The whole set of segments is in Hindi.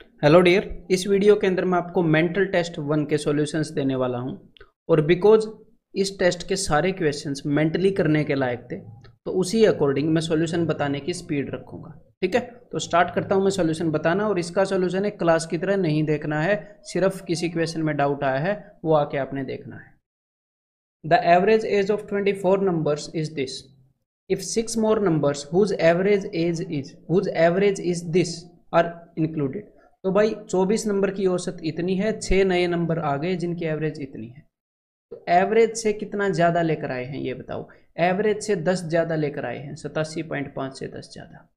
हेलो डियर, इस वीडियो के अंदर मैं आपको मेंटल टेस्ट 1 के सॉल्यूशंस देने वाला हूं। और बिकॉज इस टेस्ट के सारे क्वेश्चंस मेंटली करने के लायक थे, तो उसी अकॉर्डिंग मैं सॉल्यूशन बताने की स्पीड रखूंगा। ठीक है, तो स्टार्ट करता हूं मैं सॉल्यूशन बताना। और इसका सॉल्यूशन एक क्लास की तरह नहीं देखना है, सिर्फ किसी क्वेश्चन में डाउट आया है वो आके आपने देखना है। The average age of 24 numbers is this if 6 more numbers whose average is this are included. तो भाई 24 नंबर की औसत इतनी है, 6 नए नंबर आ गए जिनकी एवरेज इतनी है। तो एवरेज से कितना ज़्यादा लेकर आए हैं ये बताओ। एवरेज से 10 ज़्यादा लेकर आए हैं, 87.5 से 10 ज़्यादा।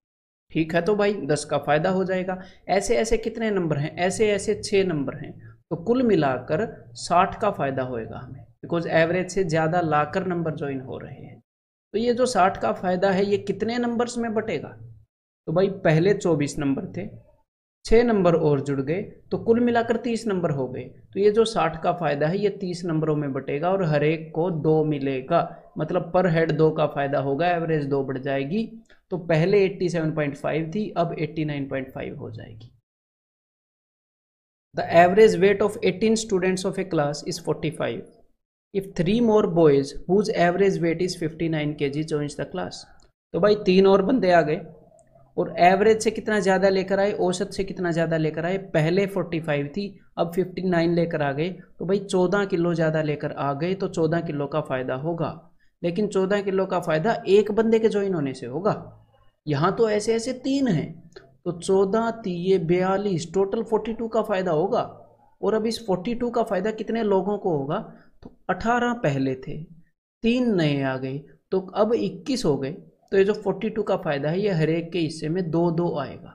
ठीक है, तो भाई 10 का फायदा हो जाएगा। ऐसे ऐसे कितने नंबर हैं, ऐसे ऐसे 6 नंबर हैं, तो कुल मिलाकर 60 का फायदा होएगा हमें, बिकॉज एवरेज से ज़्यादा लाकर नंबर ज्वाइन हो रहे हैं। तो ये जो 60 का फायदा है ये कितने नंबर्स में बटेगा। तो भाई पहले 24 नंबर थे, 6 नंबर और जुड़ गए, तो कुल मिलाकर 30 नंबर हो गए। तो ये जो 60 का फायदा है ये 30 नंबरों में बटेगा और हर एक को 2 मिलेगा। मतलब पर हेड 2 का फायदा होगा, एवरेज 2 बढ़ जाएगी। तो पहले 87.5 थी, अब 89.5 हो जाएगी। The average weight of 18 students of a class is 45 if 3 more boys whose average weight is 59 kg joins the class. तो भाई 3 और बंदे आ गए और एवरेज से कितना ज़्यादा लेकर आए, औसत से कितना ज़्यादा लेकर आए। पहले 45 थी, अब 59 लेकर आ गए, तो भाई 14 किलो ज़्यादा लेकर आ गए, तो 14 किलो का फ़ायदा होगा। लेकिन 14 किलो का फ़ायदा एक बंदे के ज्वाइन होने से होगा। यहाँ तो ऐसे ऐसे 3 हैं, तो 14 तीये 42, टोटल 42 का फ़ायदा होगा। और अब इस 42 का फ़ायदा कितने लोगों को होगा, तो 18 पहले थे, 3 नए आ गए, तो अब 21 हो गए। तो ये जो 42 का फायदा है ये हर एक के हिस्से में 2-2 आएगा,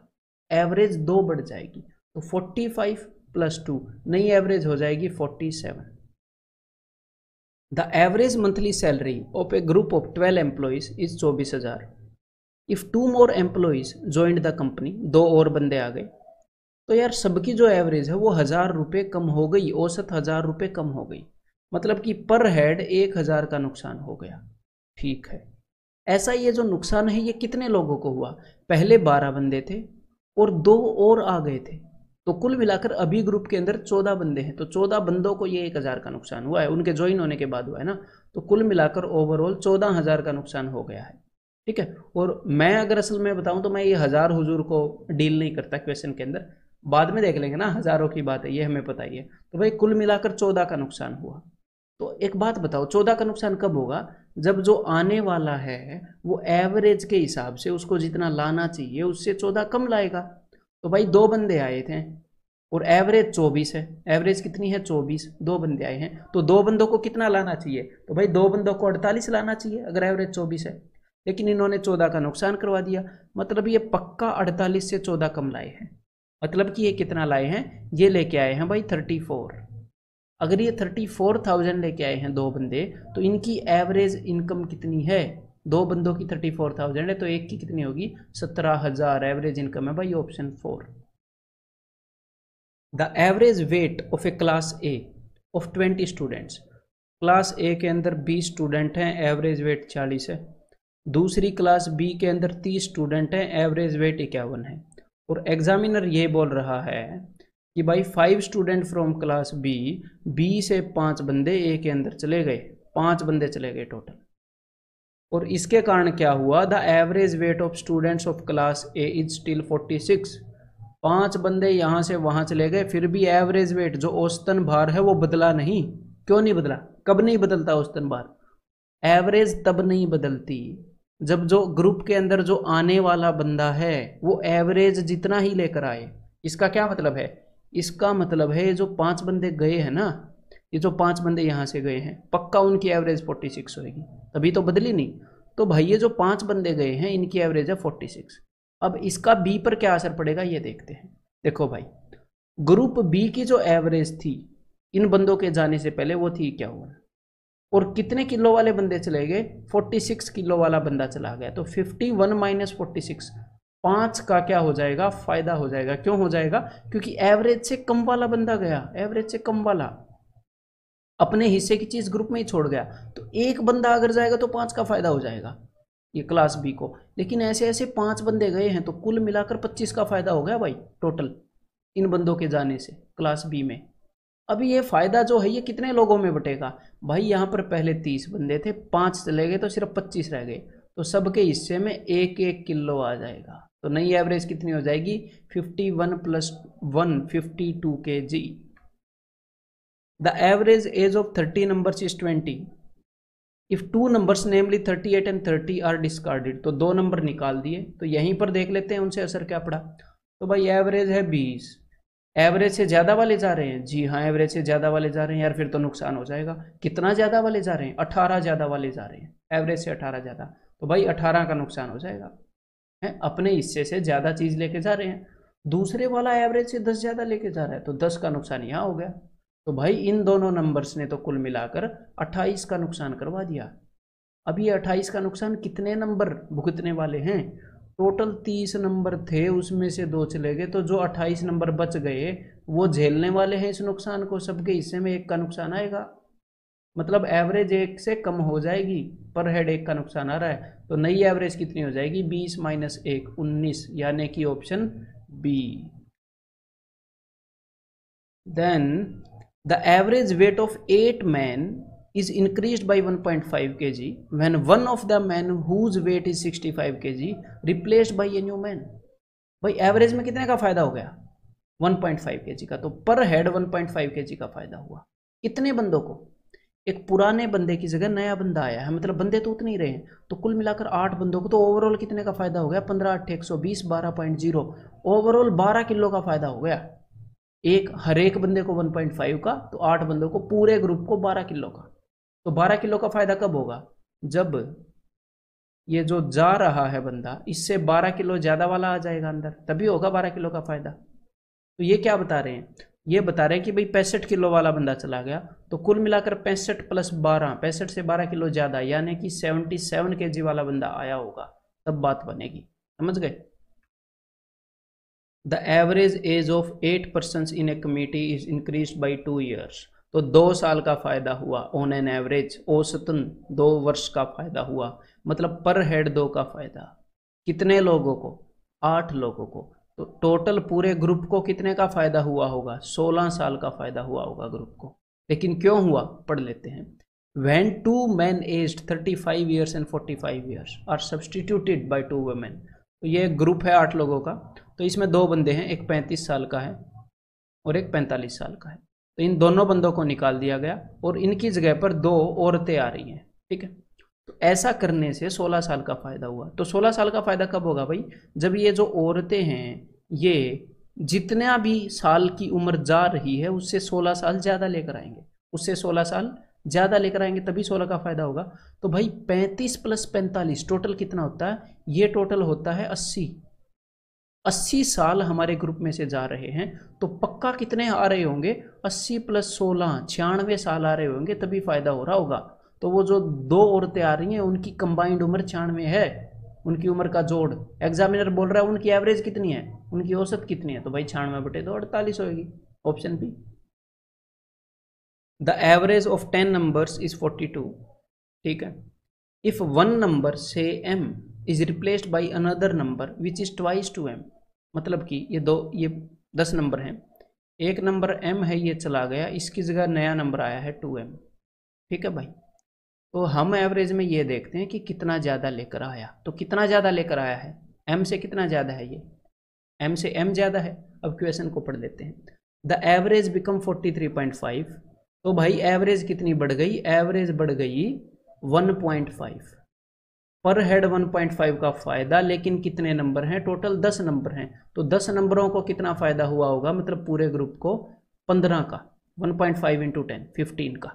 एवरेज 2 बढ़ जाएगी। तो 45 + 2 नई एवरेज हो जाएगी 47। The average monthly salary of A group of 12 employees is 24,000 if 2 more employees joined the company. 2 और बंदे आ गए, तो यार सबकी जो एवरेज है वो 1000 रुपये कम हो गई, औसत 1000 रुपये कम हो गई। मतलब कि पर हेड 1000 का नुकसान हो गया। ठीक है, ऐसा ये जो नुकसान है ये कितने लोगों को हुआ। पहले 12 बंदे थे और 2 और आ गए थे, तो कुल मिलाकर अभी ग्रुप के अंदर 14 बंदे हैं, तो 14 बंदों को ये 1000 का नुकसान हुआ है, उनके ज्वाइन होने के बाद हुआ है ना। तो कुल मिलाकर ओवरऑल 14,000 का नुकसान हो गया है। ठीक है, और मैं अगर असल में बताऊं तो मैं ये 1000 हुजूर को डील नहीं करता क्वेश्चन के अंदर, बाद में देख लेंगे ना, हज़ारों की बात है, ये हमें पता ही है। तो भाई कुल मिलाकर 14 का नुकसान हुआ। तो एक बात बताओ, 14 का नुकसान कब होगा, जब जो आने वाला है वो एवरेज के हिसाब से उसको जितना लाना चाहिए उससे 14 कम लाएगा। तो भाई 2 बंदे आए थे और एवरेज 24 है, एवरेज कितनी है 24, 2 बंदे आए हैं, तो 2 बंदों को कितना लाना चाहिए, तो भाई 2 बंदों को 48 लाना चाहिए अगर एवरेज 24 है। लेकिन इन्होंने 14 का नुकसान करवा दिया, मतलब ये पक्का 48 से 14 कम लाए हैं। मतलब कि ये कितना लाए हैं, ये लेके आए हैं भाई 34। अगर ये 34,000 लेके आए हैं 2 बंदे, तो इनकी एवरेज इनकम कितनी है। 2 बंदों की 34,000 है, तो एक की कितनी होगी, 17,000 एवरेज इनकम है भाई, option 4। The average weight of a class A of 20 students. Class ए के अंदर 20 स्टूडेंट हैं, एवरेज वेट 40 है। दूसरी क्लास बी के अंदर 30 स्टूडेंट हैं, एवरेज वेट 51 है। और एग्जामिनर ये बोल रहा है कि भाई 5 student from class B, B से 5 बंदे ए के अंदर चले गए, 5 बंदे चले गए टोटल। और इसके कारण क्या हुआ, the average weight of students of class A is still 46। 5 बंदे यहाँ से वहाँ चले गए, फिर भी एवरेज वेट जो औसतन भार है वो बदला नहीं। क्यों नहीं बदला, कब नहीं बदलता औसतन भार, एवरेज तब नहीं बदलती जब जो ग्रुप के अंदर जो आने वाला बंदा है वो एवरेज जितना ही लेकर आए। इसका क्या मतलब है, इसका मतलब है जो 5 बंदे गए हैं ना, ये जो 5 बंदे यहाँ से गए हैं पक्का उनकी एवरेज 46 होगी, तभी तो बदली नहीं। तो भाई ये जो 5 बंदे गए हैं इनकी एवरेज है 46। अब इसका बी पर क्या असर पड़ेगा ये देखते हैं। देखो भाई, ग्रुप बी की जो एवरेज थी इन बंदों के जाने से पहले वो थी क्या हुआ, और कितने किलो वाले बंदे चले गए, 46 किलो वाला बंदा चला गया। तो 51 - 46, 5 का क्या हो जाएगा, फायदा हो जाएगा। क्यों हो जाएगा, क्योंकि एवरेज से कम वाला बंदा गया, एवरेज से कम वाला अपने हिस्से की चीज ग्रुप में ही छोड़ गया। तो एक बंदा अगर जाएगा तो 5 का फायदा हो जाएगा ये क्लास बी को। लेकिन ऐसे ऐसे 5 बंदे गए हैं, तो कुल मिलाकर 25 का फायदा हो गया भाई टोटल। इन बंदों के जाने से क्लास बी में। अभी ये फायदा जो है ये कितने लोगों में बटेगा भाई, यहाँ पर पहले 30 बंदे थे, 5 चले गए तो सिर्फ 25 रह गए, तो सबके हिस्से में 1-1 किलो आ जाएगा। तो नई एवरेज कितनी हो जाएगी 51 + 1 52 kg। The average age of 30 numbers is 20 if 2 numbers namely 38 and 30 are discarded. तो 2 नंबर निकाल दिए, तो यहीं पर देख लेते हैं उनसे असर क्या पड़ा। तो भाई एवरेज है 20, एवरेज से ज़्यादा वाले जा रहे हैं, जी हाँ एवरेज से ज़्यादा वाले जा रहे हैं यार, फिर तो नुकसान हो जाएगा। कितना ज़्यादा वाले जा रहे हैं 18 ज़्यादा वाले जा रहे हैं, एवरेज से 18 ज़्यादा, तो भाई 18 का नुकसान हो जाएगा है, अपने हिस्से से ज़्यादा चीज़ लेके जा रहे हैं। दूसरे वाला एवरेज से 10 ज़्यादा लेके जा रहा है, तो 10 का नुकसान यहाँ हो गया। तो भाई इन दोनों नंबर्स ने तो कुल मिलाकर 28 का नुकसान करवा दिया। अब ये 28 का नुकसान कितने नंबर भुगतने वाले हैं, टोटल 30 नंबर थे, उसमें से 2 चले गए, तो जो 28 नंबर बच गए वो झेलने वाले हैं इस नुकसान को, सबके हिस्से में 1 का नुकसान आएगा। मतलब एवरेज 1 से कम हो जाएगी, पर हेड 1 का नुकसान आ रहा है, तो नई एवरेज कितनी हो जाएगी 20 - 1 19, यानी कि option B. Then the average weight of 8 men is increased by 1.5 kg when one of the men whose weight is 65 kg replaced by a new man। भाई एवरेज में कितने का फायदा हो गया 1.5 kg का, तो पर हेड 1.5 kg का फायदा हुआ। कितने बंदों को, एक पुराने बंदे की जगह नया बंदा आया है, मतलब बंदे तो उतने ही रहे हैं, तो कुल मिलाकर 8 बंदों को, तो ओवरऑल कितने का फायदा हो गया 15 × 8 = 120 12.0, ओवरऑल 12 किलो का फायदा हो गया। एक हर एक बंदे को 1.5 का, तो 8 बंदों को, पूरे ग्रुप को 12 किलो का। तो 12 किलो का फायदा कब होगा, जब ये जो जा रहा है बंदा इससे 12 किलो ज्यादा वाला आ जाएगा अंदर, तभी होगा 12 किलो का फायदा। तो ये क्या बता रहे हैं, ये बता रहे हैं कि भाई 65 किलो वाला बंदा चला गया, तो कुल मिलाकर 65 + 12, 65 से 12 किलो ज्यादा, यानी कि 77 kg वाला बंदा आया होगा, तब बात बनेगी। समझ गए। The average age of 8 persons in A committee is increased by 2 years। तो 2 साल का फायदा हुआ ऑन एन एवरेज, औसतन 2 वर्ष का फायदा हुआ, मतलब पर हेड 2 का फायदा। कितने लोगों को 8 लोगों को, तो टोटल पूरे ग्रुप को कितने का फायदा हुआ होगा 16 साल का फायदा हुआ होगा ग्रुप को। लेकिन क्यों हुआ पढ़ लेते हैं। When 2 men aged 35 years and 45 years are substituted by 2 women। तो ये ग्रुप है 8 लोगों का, तो इसमें 2 बंदे हैं, एक 35 साल का है और एक 45 साल का है, तो इन दोनों बंदों को निकाल दिया गया और इनकी जगह पर 2 औरतें आ रही हैं। ठीक है, तो ऐसा करने से 16 साल का फायदा हुआ। तो 16 साल का फायदा कब होगा भाई, जब ये जो औरतें हैं ये जितना भी साल की उम्र जा रही है उससे 16 साल ज्यादा लेकर आएंगे, उससे 16 साल ज्यादा लेकर आएंगे, तभी 16 का फायदा होगा। तो भाई 35 + 45 टोटल कितना होता है, ये टोटल होता है 80 साल हमारे ग्रुप में से जा रहे हैं, तो पक्का कितने आ रहे होंगे 80 + 16 96 साल आ रहे होंगे, तभी फायदा हो रहा होगा। तो वो जो 2 औरतें आ रही हैं उनकी कंबाइंड उम्र 96 है, उनकी उम्र का जोड़, एग्जामिनर बोल रहा है उनकी एवरेज कितनी है, उनकी औसत कितनी है, तो भाई 96/2 48 होगी, option B. The average of 10 numbers is 42। ठीक है, if 1 number say m is replaced by another number which is twice to m। मतलब कि ये 10 नंबर हैं, एक नंबर m है ये चला गया, इसकी जगह नया नंबर आया है 2m। ठीक है भाई, तो हम एवरेज में ये देखते हैं कि कितना ज़्यादा लेकर आया, तो कितना ज़्यादा लेकर आया है m से, कितना ज़्यादा है ये m से m ज़्यादा है। अब क्वेश्चन को पढ़ लेते हैं। The average become 43.5। तो भाई एवरेज कितनी बढ़ गई, एवरेज बढ़ गई 1.5, पर हेड 1.5 का फायदा, लेकिन कितने नंबर हैं टोटल 10 नंबर हैं, तो 10 नंबरों को कितना फायदा हुआ होगा, मतलब पूरे ग्रुप को 15 का, 1.5 × 10 15 का।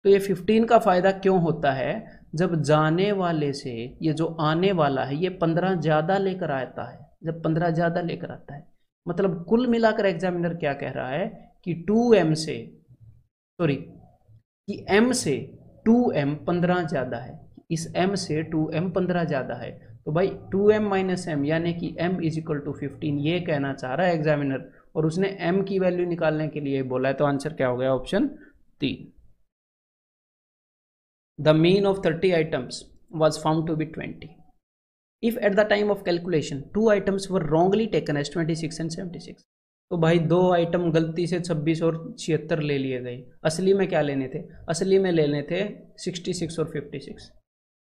तो ये 15 का फायदा क्यों होता है, जब जाने वाले से ये जो आने वाला है ये 15 ज़्यादा लेकर आता है, जब 15 ज़्यादा लेकर आता है, मतलब कुल मिलाकर एग्जामिनर क्या कह रहा है कि 2m से, सॉरी कि m से 2m 15 ज़्यादा है, इस m से 2m 15 ज़्यादा है, तो भाई 2m - m यानी कि m = 15, ये कहना चाह रहा है एग्जामिनर, और उसने m की वैल्यू निकालने के लिए बोला है, तो आंसर क्या हो गया option 3। The mean of 30 items was found to be 20 if at the time of calculation 2 items were wrongly taken as 26 and 76। तो भाई दो आइटम गलती से 26 और 76 ले लिए गए। असली में क्या लेने थे? असली में लेने थे 66 और 56।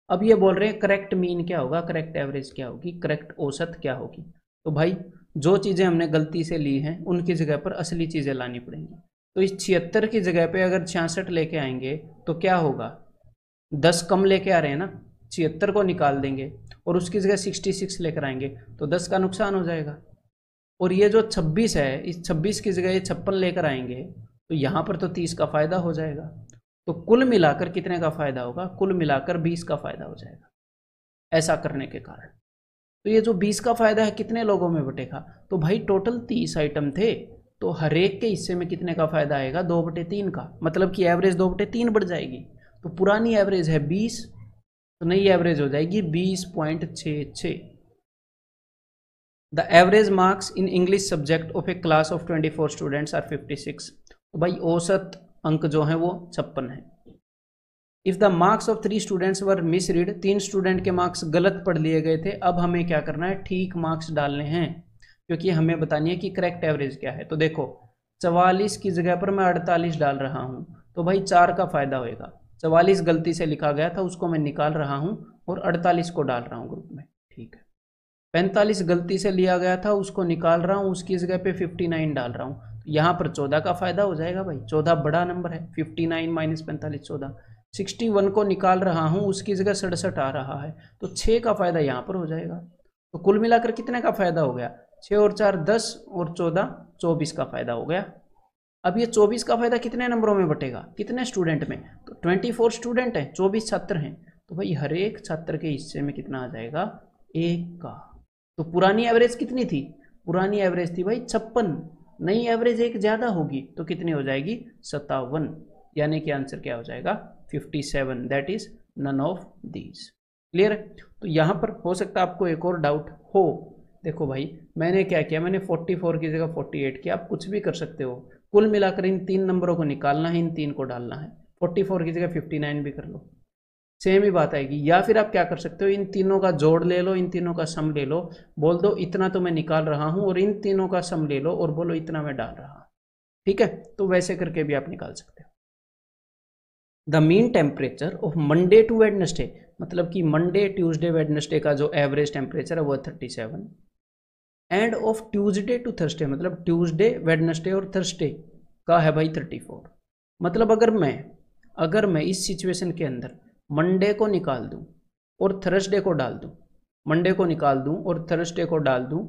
अब ये बोल रहे हैं करेक्ट मीन क्या होगा, करेक्ट एवरेज क्या होगी, करेक्ट औसत क्या होगी। तो भाई जो चीज़ें हमने गलती से ली हैं उनकी जगह पर असली चीज़ें लानी पड़ेंगी। तो इस 76 की जगह पे अगर 66 लेके आएंगे तो क्या होगा, 10 कम लेके आ रहे हैं ना, 76 को निकाल देंगे और उसकी जगह 66 लेकर आएंगे तो 10 का नुकसान हो जाएगा। और ये जो 26 है, इस 26 की जगह ये 56 लेकर आएंगे तो यहाँ पर तो 30 का फायदा हो जाएगा। तो कुल मिलाकर कितने का फायदा होगा? कुल मिलाकर 20 का फायदा हो जाएगा ऐसा करने के कारण। तो ये जो 20 का फायदा है कितने लोगों में बटेगा? तो भाई टोटल 30 आइटम थे, तो हर एक के हिस्से में कितने का फायदा आएगा? 2/3 का, मतलब कि एवरेज 2/3 बढ़ जाएगी। तो पुरानी एवरेज है 20, तो नई एवरेज हो जाएगी 20.66। The average marks in English subject of a class of 24 students are 56। तो भाई औसत अंक जो है वो 56 है। If the marks of 3 students were misread, 3 student के मार्क्स गलत पढ़ लिए गए थे। अब हमें क्या करना है? ठीक मार्क्स डालने हैं, क्योंकि हमें बतानी है कि करेक्ट एवरेज क्या है। तो देखो 44 की जगह पर मैं 48 डाल रहा हूँ, तो भाई 4 का फायदा होएगा। 44 गलती से लिखा गया था, उसको मैं निकाल रहा हूँ और 48 को डाल रहा हूँ ग्रुप में, ठीक है। 45 गलती से लिया गया था, उसको निकाल रहा हूँ, उसकी जगह पे 59 डाल रहा हूँ। यहाँ पर 14 का फायदा हो जाएगा भाई, 14 बड़ा नंबर है, 59 माइनस 45 14। 61 को निकाल रहा हूँ, उसकी जगह 67 आ रहा है, तो 6 का फायदा यहाँ पर हो जाएगा। तो कुल मिलाकर कितने का फायदा हो गया? 6 और 4 10 और 14 24 का फायदा हो गया। अब ये 24 का फायदा कितने नंबरों में बटेगा, कितने स्टूडेंट में? तो 24 स्टूडेंट हैं, 24 छात्र हैं, तो भाई हर एक छात्र के हिस्से में कितना आ जाएगा? 1 का। तो पुरानी एवरेज कितनी थी? पुरानी एवरेज थी भाई 56, नई एवरेज एक ज्यादा होगी तो कितनी हो जाएगी? 57। यानी कि आंसर क्या हो जाएगा? 57। That is none of these. Clear है? तो यहाँ पर हो सकता है आपको एक और डाउट हो। देखो भाई मैंने क्या किया, मैंने 44 की जगह 48 किया। आप कुछ भी कर सकते हो, कुल मिलाकर इन 3 नंबरों को निकालना है, इन 3 को डालना है। 44 की जगह 59 भी कर लो, सेम ही बात आएगी। या फिर आप क्या कर सकते हो, इन तीनों का जोड़ ले लो, इन तीनों का सम ले लो, बोल दो इतना तो मैं निकाल रहा हूं, और इन तीनों का सम ले लो और बोलो इतना मैं डाल रहा हूं। ठीक है, तो वैसे करके भी आप निकाल सकते हो। The mean temperature of Monday to Wednesday, मतलब कि मंडे ट्यूसडे वेडनेसडे का जो एवरेज टेम्परेचर है वो 37, and of Tuesday to Thursday, मतलब ट्यूसडे वेडनेसडे और थर्सडे का है भाई 34। मतलब अगर मैं इस सिचुएशन के अंदर मंडे को निकाल दूं और थर्सडे को डाल दूं, मंडे को निकाल दूं और थर्सडे को डाल दूं,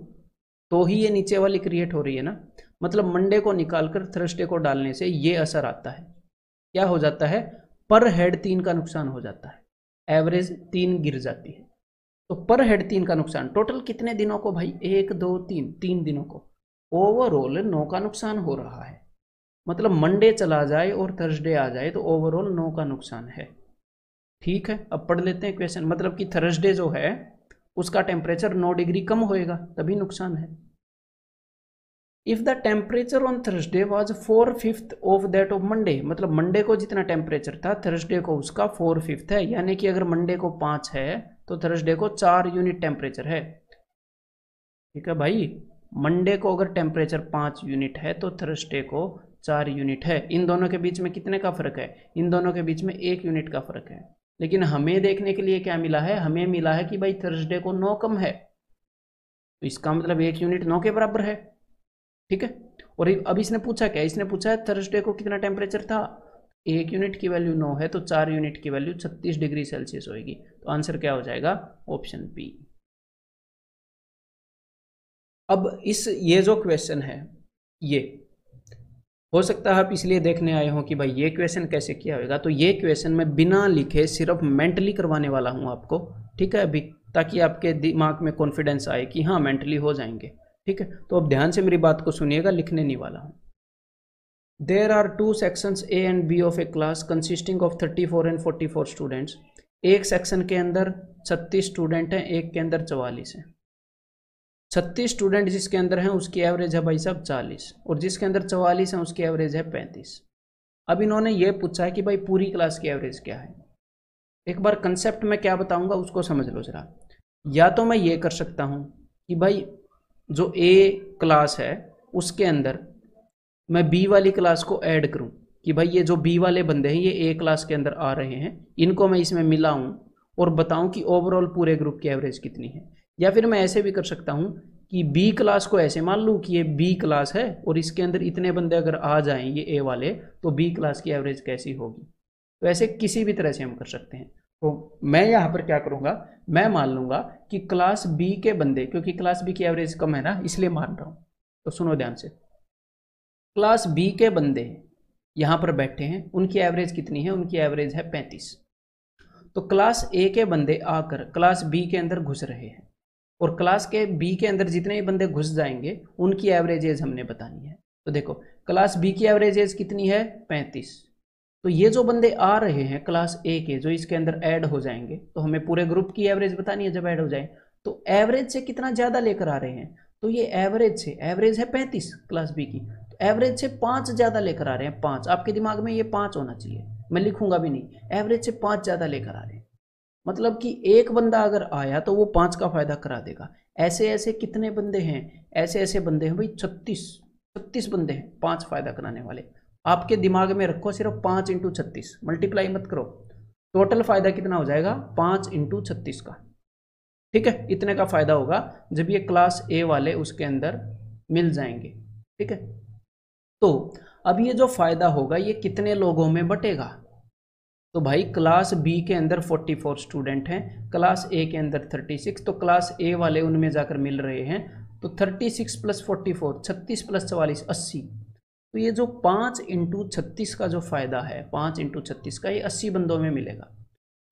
तो ही ये नीचे वाली क्रिएट हो रही है ना। मतलब मंडे को निकालकर थर्सडे को डालने से ये असर आता है, क्या हो जाता है? पर हेड 3 का नुकसान हो जाता है, एवरेज 3 गिर जाती है। तो पर हेड 3 का नुकसान टोटल कितने दिनों को भाई? 1 2 3, 3 दिनों को। ओवरऑल 9 का नुकसान हो रहा है। मतलब मंडे चला जाए और थर्सडे आ जाए तो ओवरऑल 9 का नुकसान है। ठीक है, अब पढ़ लेते हैं क्वेश्चन। मतलब कि थर्सडे जो है उसका टेम्परेचर 9 डिग्री कम होएगा, तभी नुकसान है। If the temperature on Thursday was 4/5 of that of Monday, मतलब मंडे को जितना टेम्परेचर था थर्सडे को उसका 4/5 है। यानी कि अगर मंडे को 5 है तो थर्सडे को 4 यूनिट टेम्परेचर है। ठीक है भाई, मंडे को अगर टेम्परेचर 5 यूनिट है तो थर्सडे को 4 यूनिट है। इन दोनों के बीच में कितने का फर्क है? इन दोनों के बीच में 1 यूनिट का फर्क है। लेकिन हमें देखने के लिए क्या मिला है? हमें मिला है कि भाई थर्सडे को 9 कम है, तो इसका मतलब 1 यूनिट 9 के बराबर है। ठीक है, और अब इसने पूछा क्या? इसने पूछा है थर्सडे को कितना टेम्परेचर था? 1 यूनिट की वैल्यू 9 है तो 4 यूनिट की वैल्यू 36 डिग्री सेल्सियस होगी। तो आंसर क्या हो जाएगा? Option B. अब ये जो क्वेश्चन है, ये हो सकता है आप इसलिए देखने आए हो कि भाई ये क्वेश्चन कैसे किया होगा। तो ये क्वेश्चन मैं बिना लिखे सिर्फ मेंटली करवाने वाला हूँ आपको, ठीक है अभी, ताकि आपके दिमाग में कॉन्फिडेंस आए कि हाँ मेंटली हो जाएंगे। ठीक है, तो अब ध्यान से मेरी बात को सुनिएगा, लिखने नहीं वाला हूँ। There are 2 sections A and B of a class consisting of 34 and 44 students. एक सेक्शन के अंदर 36 स्टूडेंट हैं, एक के अंदर 44 हैं। 36 स्टूडेंट जिसके अंदर हैं उसकी एवरेज है भाई साहब 40, और जिसके अंदर 44 हैं उसकी एवरेज है 35। अब इन्होंने ये पूछा है कि भाई पूरी क्लास की एवरेज क्या है। एक बार कंसेप्ट में क्या बताऊंगा उसको समझ लो जरा। या तो मैं ये कर सकता हूँ कि भाई जो ए क्लास है उसके अंदर मैं बी वाली क्लास को ऐड करूं कि भाई ये जो बी वाले बंदे हैं ये ए क्लास के अंदर आ रहे हैं, इनको मैं इसमें मिलाऊं और बताऊं कि ओवरऑल पूरे ग्रुप की एवरेज कितनी है। या फिर मैं ऐसे भी कर सकता हूं कि बी क्लास को ऐसे मान लूं कि ये बी क्लास है और इसके अंदर इतने बंदे अगर आ जाएं ये ए वाले, तो बी क्लास की एवरेज कैसी होगी। तो ऐसे किसी भी तरह से हम कर सकते हैं। तो मैं यहाँ पर क्या करूँगा, मैं मान लूँगा कि क्लास बी के बंदे, क्योंकि क्लास बी की एवरेज कम है ना इसलिए मान रहा हूँ, तो सुनो ध्यान से। क्लास बी के बंदे यहाँ पर बैठे हैं, उनकी एवरेज कितनी है, उनकी एवरेज है 35। तो क्लास ए के बंदे आकर क्लास बी के अंदर घुस रहे हैं और क्लास के बी के अंदर जितने भी बंदे घुस जाएंगे उनकी एवरेज एज हमने बतानी है। तो देखो क्लास बी की एवरेज एज कितनी है 35। तो ये जो बंदे आ रहे हैं क्लास ए के जो इसके अंदर ऐड हो जाएंगे, तो हमें पूरे ग्रुप की एवरेज बतानी है जब ऐड हो जाए। तो एवरेज से कितना ज़्यादा लेकर आ रहे हैं, तो ये एवरेज से, एवरेज है 35 क्लास बी की, तो एवरेज से 5 ज़्यादा लेकर आ रहे हैं। 5 आपके दिमाग में ये 5 होना चाहिए, मैं लिखूंगा भी नहीं, एवरेज से 5 ज़्यादा लेकर आ रहे हैं। मतलब कि एक बंदा अगर आया तो वो 5 का फायदा करा देगा। ऐसे ऐसे कितने बंदे हैं, ऐसे ऐसे बंदे हैं भाई 36 बंदे हैं 5 फायदा कराने वाले। आपके दिमाग में रखो सिर्फ 5 × 36, मल्टीप्लाई मत करो। टोटल फायदा कितना हो जाएगा 5 × 36 का, ठीक है। इतने का फायदा होगा जब ये क्लास ए वाले उसके अंदर मिल जाएंगे, ठीक है। तो अब ये जो फायदा होगा ये कितने लोगों में बटेगा, तो भाई क्लास बी के अंदर 44 स्टूडेंट हैं, क्लास ए के अंदर 36, तो क्लास ए वाले उनमें जाकर मिल रहे हैं। तो 36 + 44 36 + 44 80। तो ये जो 5 × 36 का जो फायदा है, 5 × 36 का, ये 80 बंदों में मिलेगा।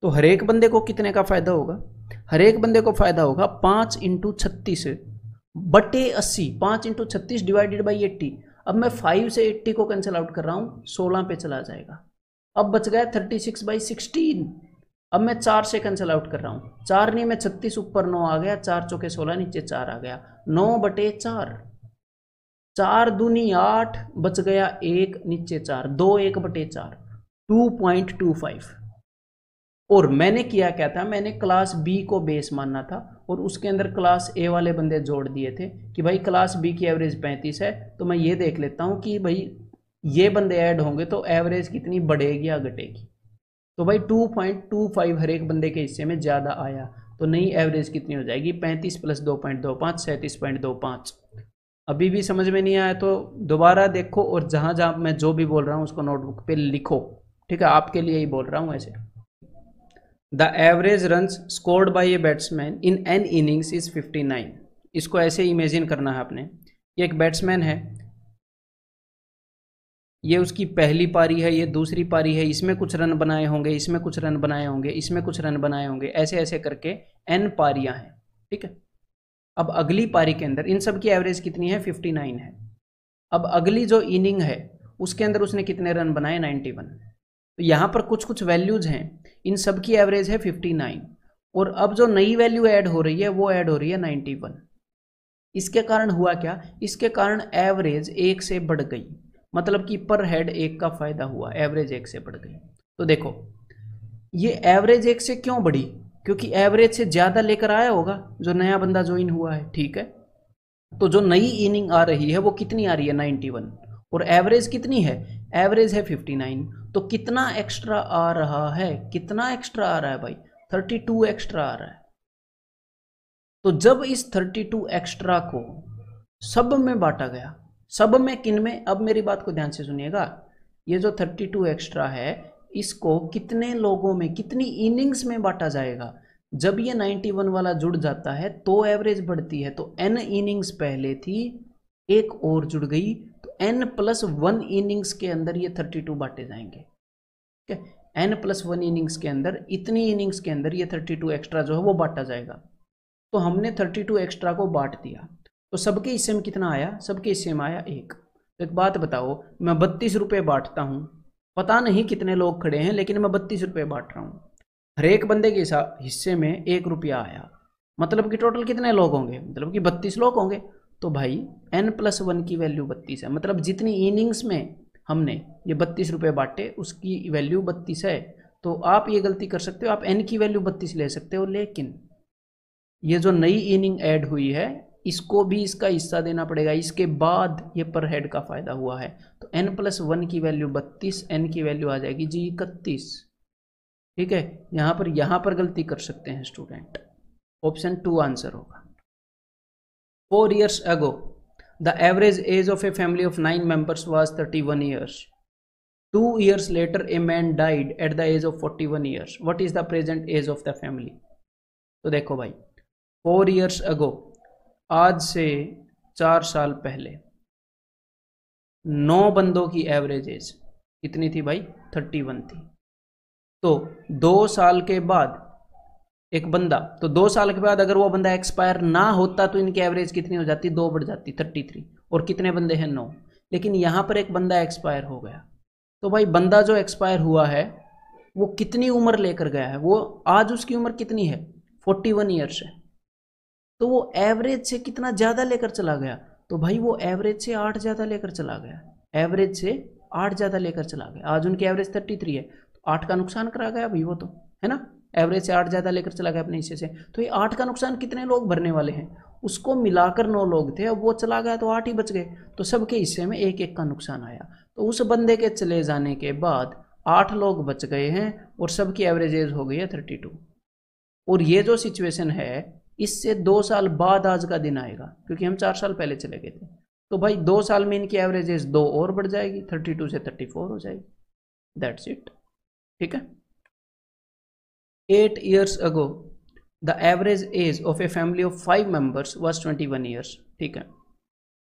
तो हर एक बंदे को कितने का फायदा होगा, हर एक बंदे को फायदा होगा 5 × 36 बटे 80, 5 × 36 / 80। अब मैं 5 से 80 को कैंसिल आउट कर रहा हूँ, 16 पे चला जाएगा। अब बच गया 36/16। अब मैं 4 से कैंसिल आउट कर रहा हूँ, 4 नहीं मैं 36, ऊपर 9 आ गया, 4 चौके 16, नीचे 4 आ गया, 9/4, 4 दूनी 8, बच गया 1, नीचे 4, 2 1/4, 2.25। और मैंने किया क्या था, मैंने क्लास बी को बेस मानना था और उसके अंदर क्लास ए वाले बंदे जोड़ दिए थे कि भाई क्लास बी की एवरेज 35 है, तो मैं ये देख लेता हूँ कि भाई ये बंदे ऐड होंगे तो एवरेज कितनी बढ़ेगी या घटेगी। तो भाई 2.25 हर एक बंदे के हिस्से में ज़्यादा आया, तो नई एवरेज कितनी हो जाएगी 35 + 2.25 37.25। अभी भी समझ में नहीं आया तो दोबारा देखो और जहाँ जहाँ मैं जो भी बोल रहा हूँ उसको नोटबुक पे लिखो, ठीक है, आपके लिए ही बोल रहा हूँ ऐसे। The average runs scored by a batsman in an innings is 59। इसको ऐसे इमेजिन करना है आपने, ये एक बैट्समैन है, ये उसकी पहली पारी है, ये दूसरी पारी है, इसमें कुछ रन बनाए होंगे, इसमें कुछ रन बनाए होंगे, इसमें कुछ रन बनाए होंगे, ऐसे ऐसे करके n पारियां हैं, ठीक है। अब अगली पारी के अंदर इन सब की एवरेज कितनी है 59 है। अब अगली जो इनिंग है उसके अंदर उसने कितने रन बनाए 91। तो यहाँ पर कुछ कुछ वैल्यूज हैं, इन सब की एवरेज है 59 और अब जो नई वैल्यू ऐड हो रही है वो ऐड हो रही है 91। इसके कारण हुआ क्या, इसके कारण एवरेज 1 से बढ़ गई, मतलब कि पर हेड 1 का फायदा हुआ, एवरेज 1 से बढ़ गई। तो देखो ये एवरेज 1 से क्यों बढ़ी, क्योंकि एवरेज से ज़्यादा लेकर आया होगा जो नया बंदा ज्वाइन हुआ है, ठीक है। तो जो नई इनिंग आ रही है वो कितनी आ रही है 91 और एवरेज कितनी है, एवरेज है 59। तो कितना एक्स्ट्रा आ रहा है, कितना एक्स्ट्रा आ रहा है भाई 32 एक्स्ट्रा आ रहा है। तो जब इस 32 एक्स्ट्रा को सब में बांटा गया, सब में किन में, अब मेरी बात को ध्यान से सुनिएगा, ये जो 32 एक्स्ट्रा है इसको कितने लोगों में, कितनी इनिंग्स में बांटा जाएगा। जब ये 91 वाला जुड़ जाता है तो एवरेज बढ़ती है, तो n इनिंग्स पहले थी, एक और जुड़ गई, तो n+1 इनिंग्स के अंदर ये 32 बांटे जाएंगे, ठीक है। n+1 इनिंग्स के अंदर, इतनी इनिंग्स के अंदर ये 32 एक्स्ट्रा जो है वो बांटा जाएगा। तो हमने 32 एक्स्ट्रा को बांट दिया, तो सबके हिस्से में कितना आया, सबके हिस्से में आया 1। तो एक बात बताओ, मैं 32 रुपये बांटता हूँ, पता नहीं कितने लोग खड़े हैं लेकिन मैं 32 रुपये बांट रहा हूँ, हर एक बंदे के हिस्से में 1 रुपया आया, मतलब कि टोटल कितने लोग होंगे, मतलब कि 32 लोग होंगे। तो भाई n+1 की वैल्यू 32 है, मतलब जितनी इनिंग्स में हमने ये 32 रुपये बांटे उसकी वैल्यू 32 है। तो आप ये गलती कर सकते हो, आप n की वैल्यू 32 ले सकते हो, लेकिन ये जो नई इनिंग ऐड हुई है इसको भी इसका हिस्सा देना पड़ेगा, इसके बाद ये पर हेड का फायदा हुआ है। तो n+1 की वैल्यू 32, n की वैल्यू आ जाएगी जी 31। ठीक है, यहाँ पर गलती कर सकते हैं स्टूडेंट, ऑप्शन 2 आंसर होगा। 4 years ago the average age of a family of 9 members was 31 years. 2 years later a man died at the age of 41 years. What is the present age of the family? तो देखो भाई, 4 years ago, आज से 4 साल पहले 9 बंदों की एवरेज एज कितनी थी भाई? 31 थी। तो 2 साल के बाद एक बंदा, तो 2 साल के बाद अगर वो बंदा एक्सपायर ना होता तो इनकी एवरेज कितनी हो जाती? 2 बढ़ जाती, 33। और कितने बंदे हैं? 9। लेकिन यहाँ पर एक बंदा एक्सपायर हो गया, तो भाई बंदा जो एक्सपायर हुआ है वो कितनी उम्र लेकर गया है? वो आज उसकी उम्र कितनी है? 41 ईयर्स है। तो वो एवरेज से कितना ज़्यादा लेकर चला गया? तो भाई वो एवरेज से 8 ज़्यादा लेकर चला गया, एवरेज से 8 ज़्यादा लेकर चला गया। आज उनकी एवरेज 33 है, तो 8 का नुकसान करा गया भाई वो, तो है ना, एवरेज से 8 ज़्यादा लेकर चला गया अपने हिस्से से। तो ये 8 का नुकसान कितने लोग भरने वाले हैं? उसको मिलाकर 9 लोग थे, अब वो चला गया तो 8 ही बच गए, तो सबके हिस्से में 1-1 का नुकसान आया। तो उस बंदे के चले जाने के बाद 8 लोग बच गए हैं और सबकी एवरेज एज हो गई है 32। और ये जो सिचुएशन है इससे 2 साल बाद आज का दिन आएगा, क्योंकि हम 4 साल पहले चले गए थे। तो भाई 2 साल में इनकी एवरेज एज 2 और बढ़ जाएगी, 32 से 34 हो जाएगी। That's it. ठीक है। 8 years ago the average age of a family of 5 members was 21 years. ठीक है।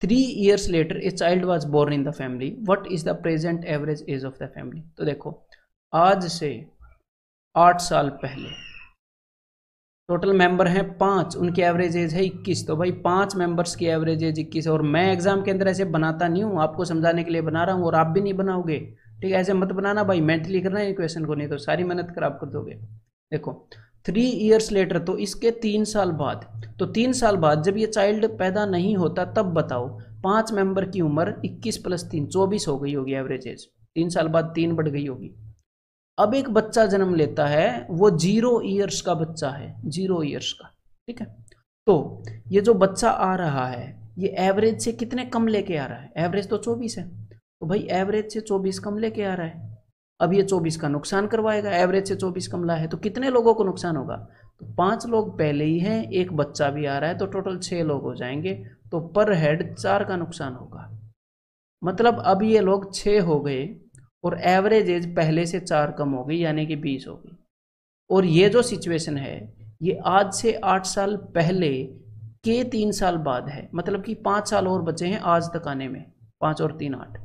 3 years later a child was born in the family. What is the present average age of the family? तो देखो, आज से 8 साल पहले टोटल मेंबर हैं 5, उनकी एवरेज एज है 21। तो भाई 5 मेंबर्स की एवरेज एज 21 है। और मैं एग्जाम के अंदर ऐसे बनाता नहीं हूँ, आपको समझाने के लिए बना रहा हूँ, और आप भी नहीं बनाओगे। ठीक है, ऐसे मत बनाना भाई, मेंटली करना है क्वेश्चन को, नहीं तो सारी मेहनत खराब कर दोगे। देखो 3 years later, तो इसके 3 साल बाद, तो 3 साल बाद जब ये चाइल्ड पैदा नहीं होता तब बताओ 5 मेंबर की उम्र 21 + 3 24 हो गई होगी एवरेज एज। 3 साल बाद 3 बढ़ गई होगी। अब एक बच्चा जन्म लेता है, वो 0 years का बच्चा है, 0 years का। ठीक है, तो ये जो बच्चा आ रहा है ये एवरेज से कितने कम लेके आ रहा है? एवरेज तो 24 है, तो भाई एवरेज से 24 कम लेके आ रहा है। अब ये 24 का नुकसान करवाएगा, एवरेज से 24 कम ला है, तो कितने लोगों को नुकसान होगा? तो 5 लोग पहले ही हैं, एक बच्चा भी आ रहा है, तो टोटल 6 लोग हो जाएंगे। तो पर हेड 4 का नुकसान होगा। मतलब अब ये लोग 6 हो गए और एवरेज एज पहले से 4 कम हो गई, यानी कि 20 हो गई। और ये जो सिचुएशन है ये आज से 8 साल पहले के 3 साल बाद है, मतलब कि 5 साल और बचे हैं आज तक आने में, 5 और 3 8।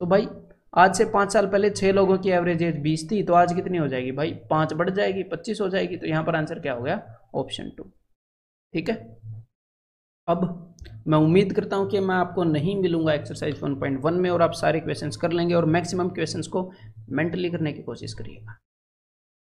तो भाई आज से 5 साल पहले 6 लोगों की एवरेज एज 20 थी, तो आज कितनी हो जाएगी भाई? 5 बढ़ जाएगी, 25 हो जाएगी। तो यहाँ पर आंसर क्या हो गया? ऑप्शन 2। ठीक है। अब मैं उम्मीद करता हूँ कि मैं आपको नहीं मिलूंगा एक्सरसाइज 1.1 में, और आप सारे क्वेश्चंस कर लेंगे और मैक्सिमम क्वेश्चंस को मेंटली करने की कोशिश करिएगा।